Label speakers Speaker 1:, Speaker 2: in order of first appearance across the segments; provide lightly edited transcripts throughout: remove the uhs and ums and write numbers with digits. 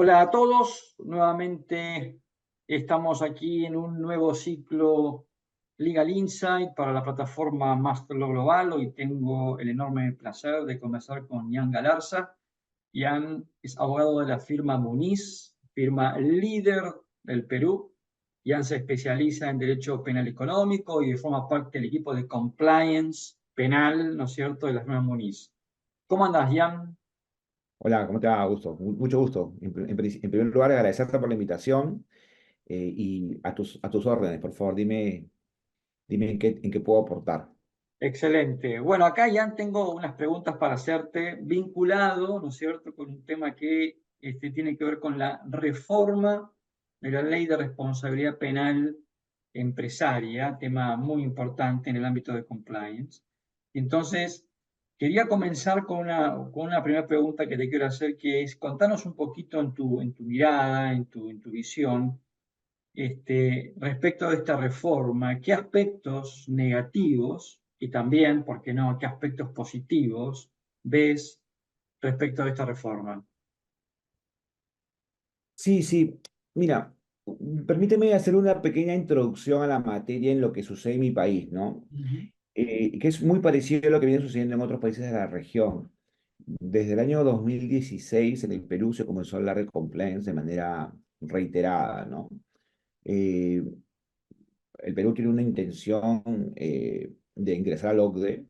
Speaker 1: Hola a todos, nuevamente estamos aquí en un nuevo ciclo Legal Insight para la plataforma Masterlo Global. Hoy tengo el enorme placer de conversar con Ian Galarza. Ian es abogado de la firma Muniz, firma líder del Perú. Ian se especializa en derecho penal económico y forma parte del equipo de compliance penal, ¿no es cierto?, de la firma Muniz. ¿Cómo andas, Ian?
Speaker 2: Hola, ¿cómo te va? Gusto, mucho gusto. En primer lugar, agradecerte por la invitación y a tus órdenes. Por favor, dime en qué puedo aportar.
Speaker 1: Excelente. Bueno, acá ya tengo unas preguntas para hacerte vinculado, ¿no es cierto?, con un tema que tiene que ver con la reforma de la ley de responsabilidad penal empresaria, tema muy importante en el ámbito de compliance. Entonces, quería comenzar con una primera pregunta que te quiero hacer, que es contanos un poquito en tu mirada, en tu visión, respecto de esta reforma, ¿qué aspectos negativos y también, por qué no, qué aspectos positivos ves respecto de esta reforma?
Speaker 2: Sí, sí. Mira, permíteme hacer una pequeña introducción a la materia en lo que sucede en mi país, ¿no?
Speaker 1: Ujú.
Speaker 2: Que es muy parecido a lo que viene sucediendo en otros países de la región. Desde el año 2016 en el Perú se comenzó a hablar de compliance de manera reiterada, ¿no? Eh, el Perú tiene una intención de ingresar al OCDE,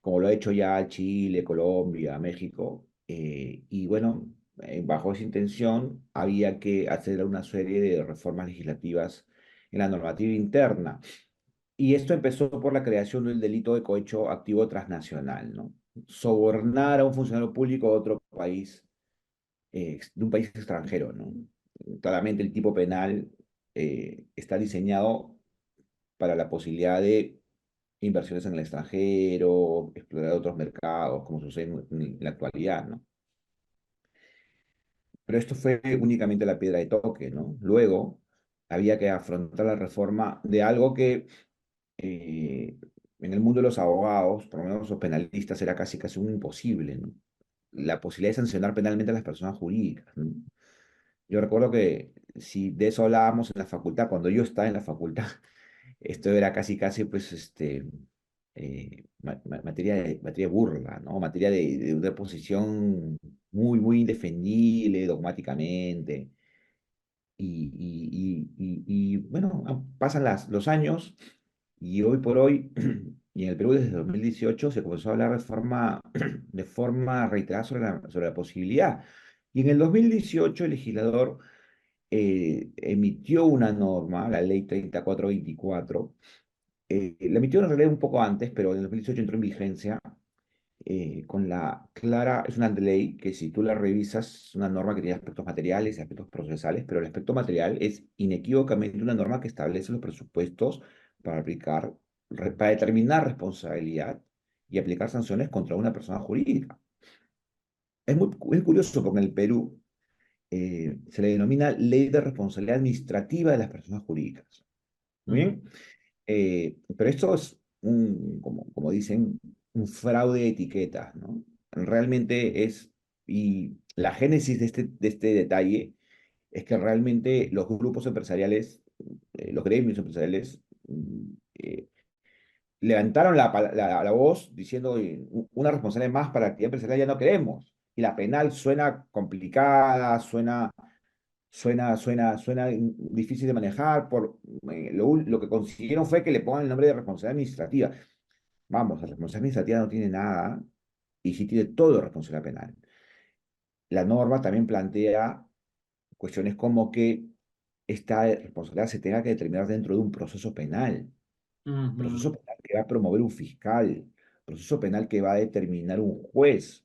Speaker 2: como lo ha hecho ya Chile, Colombia, México, y bueno, bajo esa intención había que hacer una serie de reformas legislativas en la normativa interna. Y esto empezó por la creación del delito de cohecho activo transnacional, ¿no? Sobornar a un funcionario público de otro país, de un país extranjero, ¿no? Claramente el tipo penal está diseñado para la posibilidad de inversiones en el extranjero, explorar otros mercados, como sucede en la actualidad, ¿no? Pero esto fue únicamente la piedra de toque, ¿no? Luego había que afrontar la reforma de algo que eh, en el mundo de los abogados, por lo menos los penalistas, era casi casi un imposible, ¿no? La posibilidad de sancionar penalmente a las personas jurídicas, ¿no? Yo recuerdo que si de eso hablábamos en la facultad, cuando yo estaba en la facultad, esto era casi casi, pues, materia de burla, ¿no? Materia de una posición muy, muy indefendible dogmáticamente. Bueno, pasan los años y hoy por hoy, y en el Perú desde 2018 se comenzó a hablar de forma reiterada sobre la posibilidad. Y en el 2018 el legislador emitió una norma, la ley 3424. La emitió en realidad un poco antes, pero en el 2018 entró en vigencia con la clara, es una ley que si tú la revisas, es una norma que tiene aspectos materiales y aspectos procesales, pero el aspecto material es inequívocamente una norma que establece los presupuestos para aplicar, para determinar responsabilidad y aplicar sanciones contra una persona jurídica. Es curioso porque en el Perú se le denomina Ley de Responsabilidad Administrativa de las Personas Jurídicas. ¿Muy
Speaker 1: Ujú.
Speaker 2: bien? Pero esto es como dicen, un fraude de etiquetas, ¿no? Realmente y la génesis de este detalle es que realmente los grupos empresariales, los gremios empresariales, levantaron la voz diciendo: "Oye, una responsabilidad más para la actividad empresarial ya no queremos". Y la penal suena complicada, suena difícil de manejar. Lo que consiguieron fue que le pongan el nombre de responsabilidad administrativa. Vamos, la responsabilidad administrativa no tiene nada y sí tiene todo de responsabilidad penal. La norma también plantea cuestiones como que esta responsabilidad se tenga que determinar dentro de un proceso
Speaker 1: Ujú.
Speaker 2: penal que va a promover un fiscal, proceso penal que va a determinar un juez,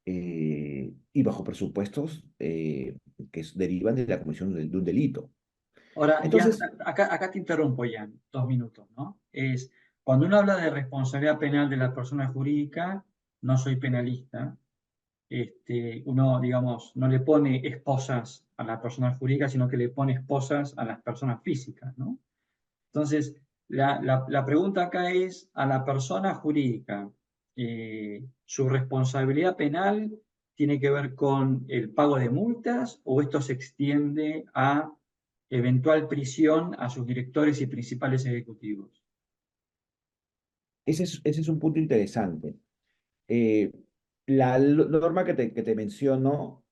Speaker 2: y bajo presupuestos derivan de la comisión de un delito.
Speaker 1: Ahora, Ian,
Speaker 2: Entonces,
Speaker 1: acá te interrumpo, Ian, 2 minutos, ¿no? Cuando uno habla de responsabilidad penal de la persona jurídica, no soy penalista, uno, digamos, no le pone esposas a las personas jurídicas, sino que le pone esposas a las personas físicas, ¿no? Entonces, la pregunta acá es, a la persona jurídica, su responsabilidad penal tiene que ver con el pago de multas o esto se extiende a eventual prisión a sus directores y principales ejecutivos?
Speaker 2: Ese es un punto interesante. Eh, norma que te menciono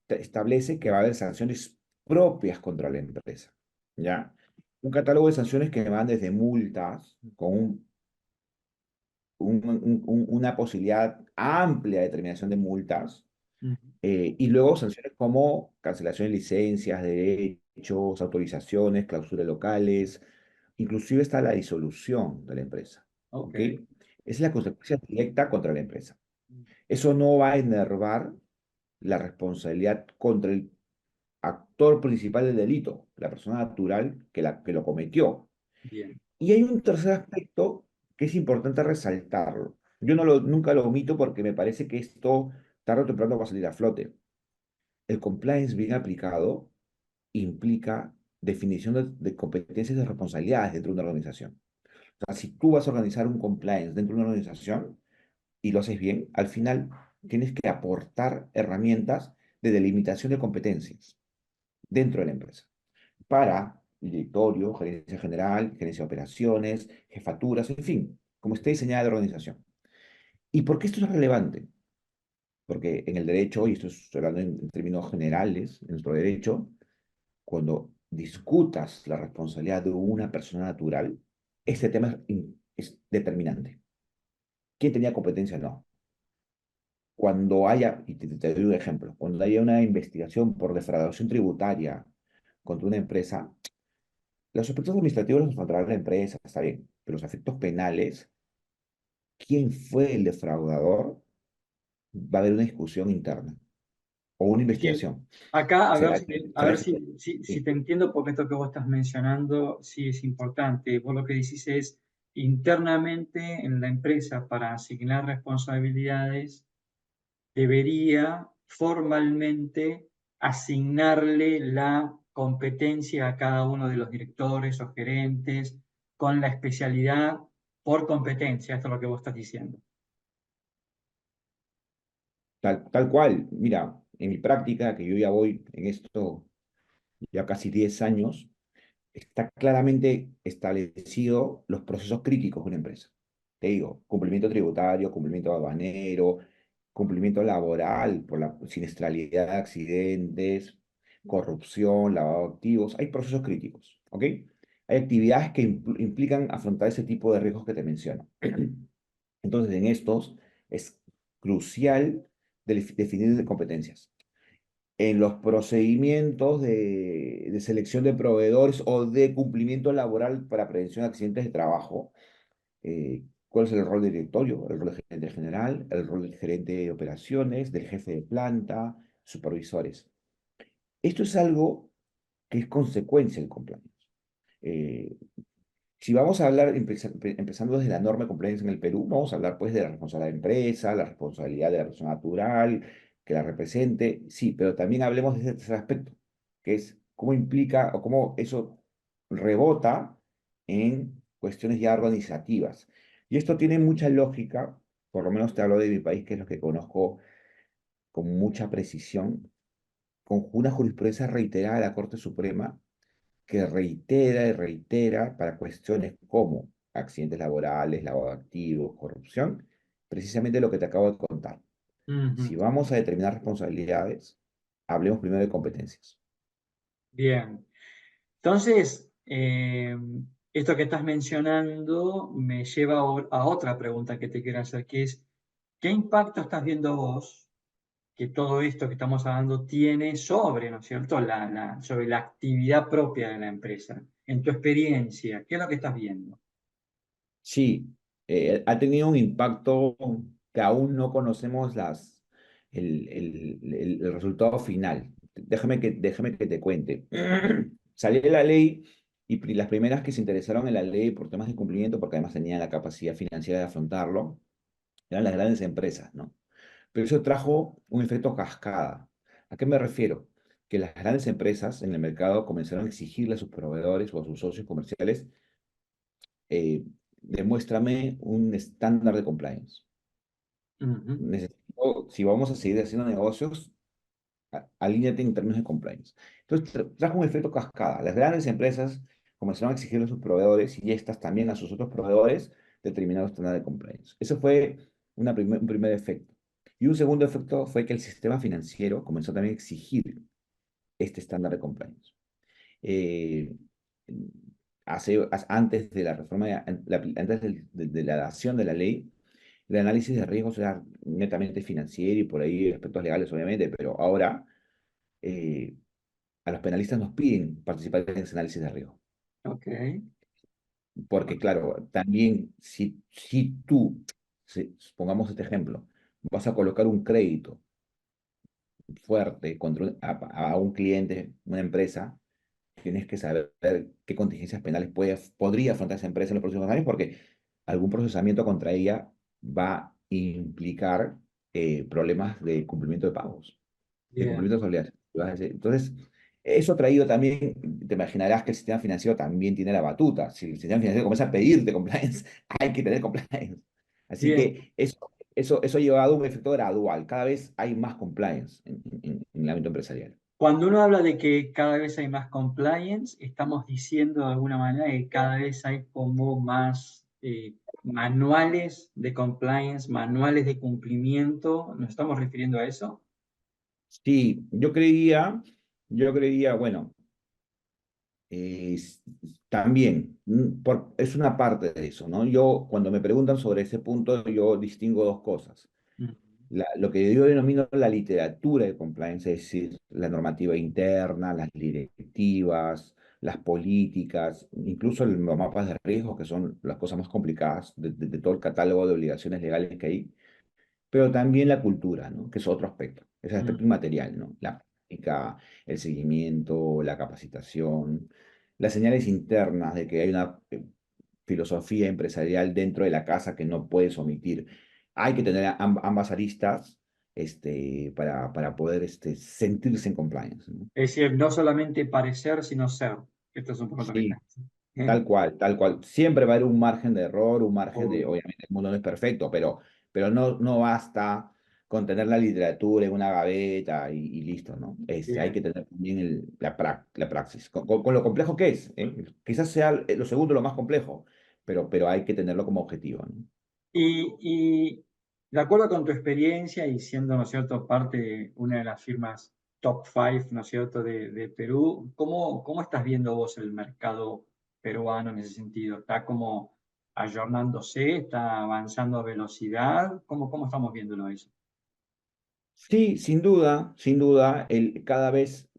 Speaker 2: establece que va a haber sanciones propias contra la empresa, ¿ya? Un catálogo de sanciones que van desde multas, con una posibilidad amplia de determinación de multas,
Speaker 1: Ujú.
Speaker 2: y luego sanciones como cancelación de licencias, derechos, autorizaciones, clausuras locales, inclusive está la disolución de la empresa,
Speaker 1: Ok.
Speaker 2: ¿ok? Esa es la consecuencia directa contra la empresa. Eso no va a enervar la responsabilidad contra el actor principal del delito, la persona natural que lo cometió.
Speaker 1: Bien.
Speaker 2: Y hay un tercer aspecto que es importante resaltarlo. Yo nunca lo omito porque me parece que esto tarde o temprano va a salir a flote. El compliance bien aplicado implica definición de competencias y responsabilidades dentro de una organización. O sea, si tú vas a organizar un compliance dentro de una organización y lo haces bien, al final tienes que aportar herramientas de delimitación de competencias dentro de la empresa para directorio, gerencia general, gerencia de operaciones, jefaturas, en fin, como esté diseñada la organización. ¿Y por qué esto es relevante? Porque en el derecho, y esto es hablando en términos generales, en nuestro derecho, cuando discutas la responsabilidad de una persona natural, este tema es determinante. ¿Quién tenía competencia? No. Cuando haya, y te doy un ejemplo, cuando haya una investigación por defraudación tributaria contra una empresa, los aspectos administrativos los afrontará la empresa, está bien, pero los efectos penales, ¿quién fue el defraudador? Va a haber una discusión interna o una
Speaker 1: Sí,
Speaker 2: investigación.
Speaker 1: acá
Speaker 2: Será,
Speaker 1: a ver
Speaker 2: será,
Speaker 1: si
Speaker 2: sí,
Speaker 1: te entiendo, porque esto que vos estás mencionando sí es importante. Vos lo que decís es internamente en la empresa para asignar responsabilidades debería formalmente asignarle la competencia a cada uno de los directores o gerentes con la especialidad por competencia. Esto es lo que vos estás diciendo.
Speaker 2: tal cual. Mira, en mi práctica, que yo ya voy en esto ya casi 10 años, está claramente establecido los procesos críticos de una empresa. Te digo, cumplimiento tributario, cumplimiento aduanero, cumplimiento laboral por la siniestralidad de accidentes, corrupción, lavado de activos. Hay procesos críticos, ¿ok? Hay actividades que implican afrontar ese tipo de riesgos que te menciono. Entonces, en estos es crucial definir competencias en los procedimientos de selección de proveedores o de cumplimiento laboral para prevención de accidentes de trabajo. ¿Cuál es el rol del directorio? El rol del gerente general, el rol del gerente de operaciones, del jefe de planta, supervisores. Esto es algo que es consecuencia del compliance. Eh, si vamos a hablar, empezando desde la norma de compliance en el Perú, vamos a hablar pues de la responsabilidad de la empresa, la responsabilidad de la persona natural, que la represente, sí, pero también hablemos de ese tercer aspecto, que es cómo implica o cómo eso rebota en cuestiones ya organizativas. Y esto tiene mucha lógica, por lo menos te hablo de mi país, que es lo que conozco con mucha precisión, con una jurisprudencia reiterada de la Corte Suprema que reitera y reitera para cuestiones como accidentes laborales, lavado de activos, corrupción, precisamente lo que te acabo de contar.
Speaker 1: Ujú.
Speaker 2: Si vamos a determinar responsabilidades, hablemos primero de competencias.
Speaker 1: Bien. Entonces, esto que estás mencionando me lleva a otra pregunta que te quiero hacer, que es, ¿qué impacto estás viendo vos que todo esto que estamos hablando tiene sobre, ¿no es cierto?, sobre la actividad propia de la empresa. En tu experiencia, ¿qué es lo que estás viendo?
Speaker 2: Sí, ha tenido un impacto que aún no conocemos el resultado final. Déjame que te cuente. Salió la ley y las primeras que se interesaron en la ley por temas de cumplimiento, porque además tenían la capacidad financiera de afrontarlo, eran las grandes empresas, ¿no? Pero eso trajo un efecto cascada. ¿A qué me refiero? Que las grandes empresas en el mercado comenzaron a exigirle a sus proveedores o a sus socios comerciales, demuéstrame un estándar de compliance.
Speaker 1: Ujú.
Speaker 2: o si vamos a seguir haciendo negocios, alíñate en términos de compliance. Entonces, trajo un efecto cascada. Las grandes empresas comenzaron a exigirle a sus proveedores y estas también a sus otros proveedores determinados estándares de compliance. Eso fue un primer efecto. Y un segundo efecto fue que el sistema financiero comenzó también a exigir este estándar de compliance. Eh, antes de la reforma, antes de la adaptación de la ley, el análisis de riesgos era netamente financiero y por ahí aspectos legales, obviamente, pero ahora eh, a los penalistas nos piden participar en ese análisis de riesgo.
Speaker 1: Ok,
Speaker 2: Porque, claro, también si tú, pongamos este ejemplo, vas a colocar un crédito fuerte a un cliente, una empresa, tienes que saber qué contingencias penales podría afrontar esa empresa en los próximos años, porque algún procesamiento contra ella va a implicar problemas de cumplimiento de pagos, de
Speaker 1: bien.
Speaker 2: cumplimiento de obligaciones. Entonces, eso ha traído también, te imaginarás que el sistema financiero también tiene la batuta. Si el sistema financiero comienza a pedirte compliance, hay que tener compliance. Así
Speaker 1: Bien,
Speaker 2: que eso ha llevado a un efecto gradual. Cada vez hay más compliance en el ámbito empresarial.
Speaker 1: cuando uno habla de que cada vez hay más compliance, estamos diciendo de alguna manera que cada vez hay como más manuales de compliance, manuales de cumplimiento. ¿Nos estamos refiriendo a eso?
Speaker 2: Sí, yo creía, bueno, es- también, es una parte de eso, ¿no? Yo, cuando me preguntan sobre ese punto, yo distingo dos cosas.
Speaker 1: Mm,
Speaker 2: Lo que yo denomino la literatura de compliance, es decir, la normativa interna, las directivas, las políticas, incluso los mapas de riesgo, que son las cosas más complicadas de todo el catálogo de obligaciones legales que hay, pero también la cultura, ¿no? Que es otro aspecto, es el
Speaker 1: mm.
Speaker 2: aspecto inmaterial, ¿no? La práctica, el seguimiento, la capacitación, las señales internas de que hay una filosofía empresarial dentro de la casa que no puedes omitir. Hay que tener ambas aristas para poder sentirse en compliance, ¿no?
Speaker 1: Es decir, no solamente parecer, sino ser. Esto es un poco lo que está
Speaker 2: Sí,
Speaker 1: diciendo.
Speaker 2: tal cual, tal cual. Siempre va a haber un margen de error, un margen de,
Speaker 1: Obvio.
Speaker 2: obviamente el mundo no es perfecto, pero no basta con tener la literatura en una gaveta y listo, ¿no? Hay
Speaker 1: Bien.
Speaker 2: que tener también la praxis, con lo complejo que es, ¿eh? Quizás sea lo segundo lo más complejo, pero hay que tenerlo como objetivo, ¿no?
Speaker 1: Y de acuerdo con tu experiencia y siendo, ¿no es cierto?, parte de una de las firmas top 5, ¿no es cierto?, de Perú, ¿cómo estás viendo vos el mercado peruano en ese sentido? ¿Está como ayornándose? ¿Está avanzando a velocidad? ¿Cómo estamos viéndolo eso?
Speaker 2: Sí, sin duda, cada vez,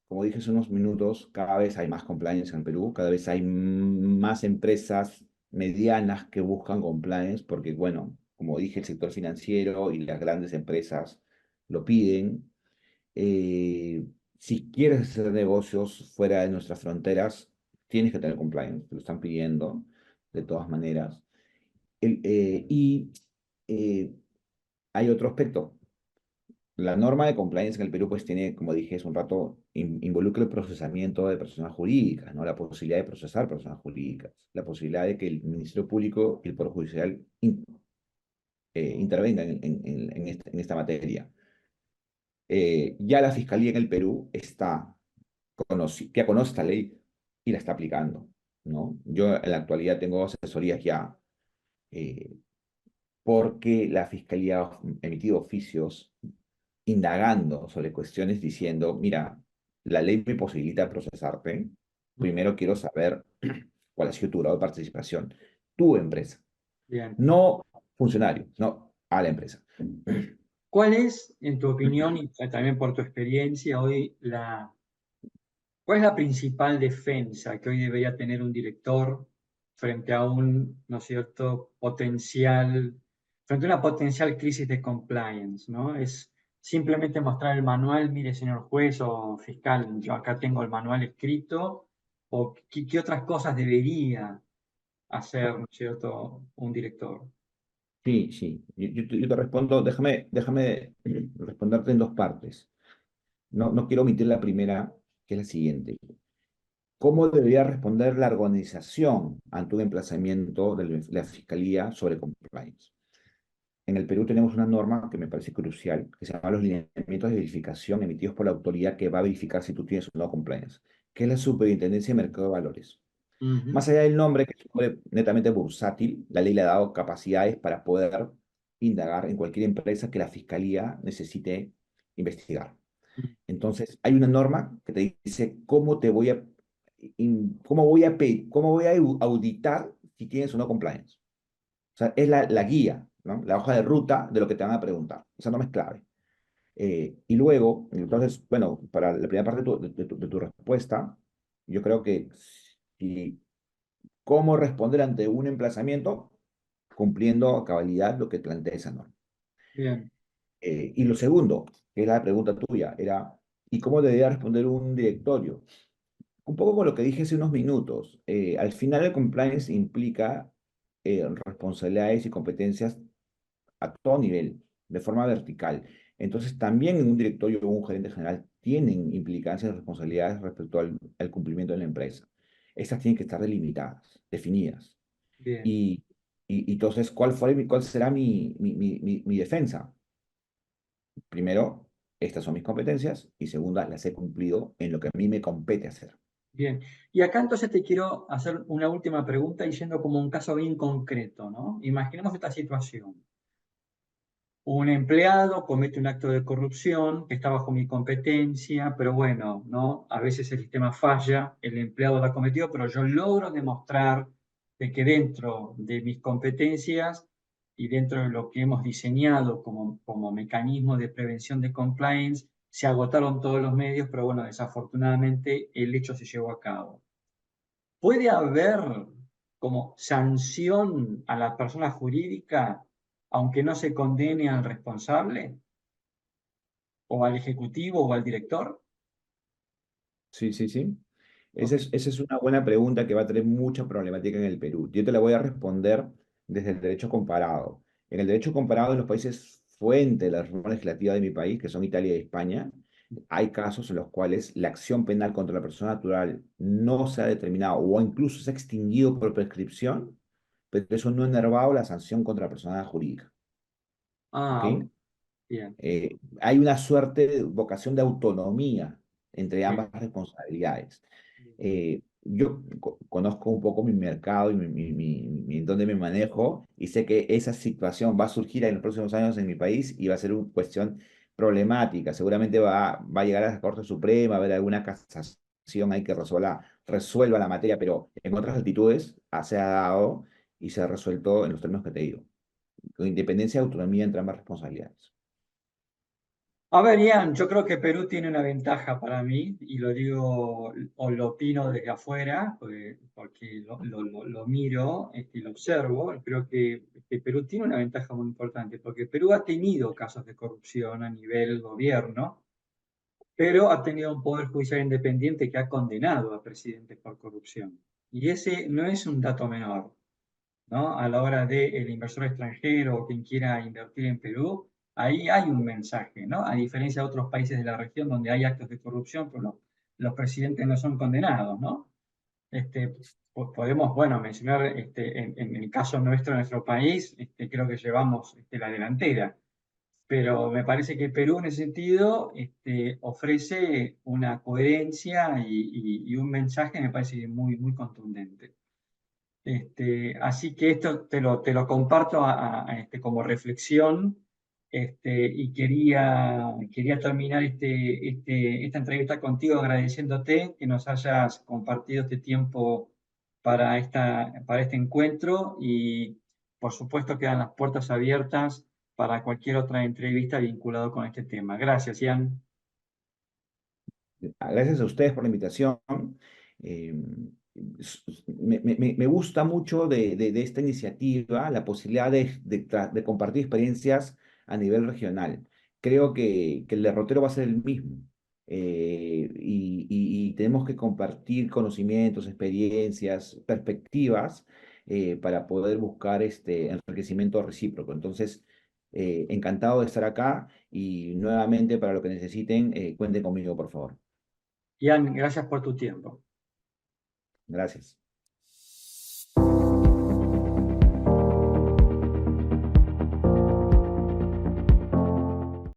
Speaker 2: como dije hace unos minutos, cada vez hay más compliance en Perú, cada vez hay más empresas medianas que buscan compliance, porque, bueno, como dije, el sector financiero y las grandes empresas lo piden. Eh, si quieres hacer negocios fuera de nuestras fronteras, tienes que tener compliance, te lo están pidiendo de todas maneras. Y hay otro aspecto. La norma de compliance en el Perú, pues tiene, como dije hace un rato, involucra el procesamiento de personas jurídicas, ¿no? La posibilidad de procesar personas jurídicas, la posibilidad de que el Ministerio Público y el Poder Judicial intervengan en esta materia. Ya la Fiscalía en el Perú ya conoce esta ley y la está aplicando, ¿no? Yo en la actualidad tengo asesorías ya eh, porque la Fiscalía ha emitido oficios indagando sobre cuestiones diciendo, mira, la ley me posibilita procesarte, primero quiero saber cuál ha sido tu grado de participación, tu empresa,
Speaker 1: Bien.
Speaker 2: no funcionario, no a la empresa.
Speaker 1: ¿Cuál es, en tu opinión y también por tu experiencia hoy, cuál es la principal defensa que hoy debería tener un director frente a un, ¿no es cierto?, frente a una potencial crisis de compliance, ¿no? Es simplemente mostrar el manual, mire, señor juez o fiscal, yo acá tengo el manual escrito, o qué otras cosas debería hacer, ¿no es cierto?, un director.
Speaker 2: Sí, sí, yo te respondo, déjame responderte en dos partes. No quiero omitir la primera, que es la siguiente. ¿Cómo debería responder la organización ante un emplazamiento de la Fiscalía sobre compliance? en el Perú tenemos una norma que me parece crucial, que se llama los lineamientos de verificación emitidos por la autoridad que va a verificar si tú tienes o no compliance, que es la Superintendencia de Mercado de Valores.
Speaker 1: Ujú,
Speaker 2: Más allá del nombre, que es un nombre netamente bursátil, la ley le ha dado capacidades para poder indagar en cualquier empresa que la fiscalía necesite investigar. Entonces, hay una norma que te dice cómo te voy a, cómo voy a auditar si tienes o no compliance. O sea, es la guía, ¿no? La hoja de ruta de lo que te van a preguntar. Esa norma es clave. Y luego, entonces, bueno, para la primera parte de tu respuesta, yo creo que si, cómo responder ante un emplazamiento cumpliendo a cabalidad lo que plantea esa norma.
Speaker 1: bien,
Speaker 2: Y lo segundo, que es la pregunta tuya, era, ¿y cómo debería responder un directorio? Un poco con lo que dije hace unos minutos. Al final el compliance implica responsabilidades y competencias a todo nivel, de forma vertical. Entonces, también en un directorio o un gerente general tienen implicancias y responsabilidades respecto al cumplimiento de la empresa. Estas tienen que estar delimitadas, definidas.
Speaker 1: bien.
Speaker 2: Y, y entonces, ¿cuál será mi defensa? Primero, estas son mis competencias y segunda, las he cumplido en lo que a mí me compete hacer.
Speaker 1: Bien, y acá entonces te quiero hacer una última pregunta y yendo como un caso bien concreto, ¿no? Imaginemos esta situación. Un empleado comete un acto de corrupción que está bajo mi competencia, pero bueno, ¿no? A veces el sistema falla, el empleado la cometió, pero yo logro demostrar de que dentro de mis competencias y dentro de lo que hemos diseñado como mecanismo de prevención de compliance, se agotaron todos los medios, pero bueno, desafortunadamente el hecho se llevó a cabo. ¿Puede haber como sanción a la persona jurídica aunque no se condene al responsable o al ejecutivo o al director?
Speaker 2: Sí, sí, sí.
Speaker 1: Ok.
Speaker 2: Esa es una buena pregunta que va a tener mucha problemática en el Perú. Yo te la voy a responder desde el derecho comparado. En el derecho comparado en los países fuente de la reforma legislativa de mi país, que son Italia y España, hay casos en los cuales la acción penal contra la persona natural no se ha determinado o incluso se ha extinguido por prescripción, pero eso no ha enervado la sanción contra la persona jurídica. ¿Ok?
Speaker 1: Ah, ok. Bien,
Speaker 2: Hay una suerte de vocación de autonomía entre
Speaker 1: bien,
Speaker 2: ambas responsabilidades.
Speaker 1: bien.
Speaker 2: Yo conozco un poco mi mercado y dónde me manejo y sé que esa situación va a surgir en los próximos años en mi país y va a ser una cuestión problemática. Seguramente va a llegar a la Corte Suprema, va a haber alguna casación ahí que resuelva la materia, pero en otras altitudes se ha dado y se ha resuelto en los términos que te digo, con independencia y autonomía entre ambas responsabilidades.
Speaker 1: A ver, Ian, yo creo que Perú tiene una ventaja para mí, y lo digo o lo opino desde afuera, porque lo miro y lo observo. Creo que Perú tiene una ventaja muy importante, porque Perú ha tenido casos de corrupción a nivel gobierno, pero ha tenido un poder judicial independiente que ha condenado a presidentes por corrupción. Y ese no es un dato menor, ¿no? A la hora del inversor extranjero o quien quiera invertir en Perú, ahí hay un mensaje, ¿no? A diferencia de otros países de la región donde hay actos de corrupción, pero los presidentes no son condenados, ¿no? Podemos, bueno, mencionar en el caso nuestro, en nuestro país, creo que llevamos la delantera, pero me parece que Perú en ese sentido ofrece una coherencia y un mensaje, me parece muy, muy contundente. Así que esto te lo comparto como reflexión y quería terminar esta entrevista contigo agradeciéndote que nos hayas compartido este tiempo para este encuentro y por supuesto quedan las puertas abiertas para cualquier otra entrevista vinculado con este tema. Gracias, Ian.
Speaker 2: Gracias a ustedes por la invitación. Eh, me gusta mucho de esta iniciativa la posibilidad de compartir experiencias a nivel regional. Creo que el derrotero va a ser el mismo. Y tenemos que compartir conocimientos, experiencias, perspectivas para poder buscar este enriquecimiento recíproco. Entonces, encantado de estar acá y nuevamente para lo que necesiten, cuenten conmigo, por favor.
Speaker 1: Ian, gracias por tu tiempo.
Speaker 2: Gracias.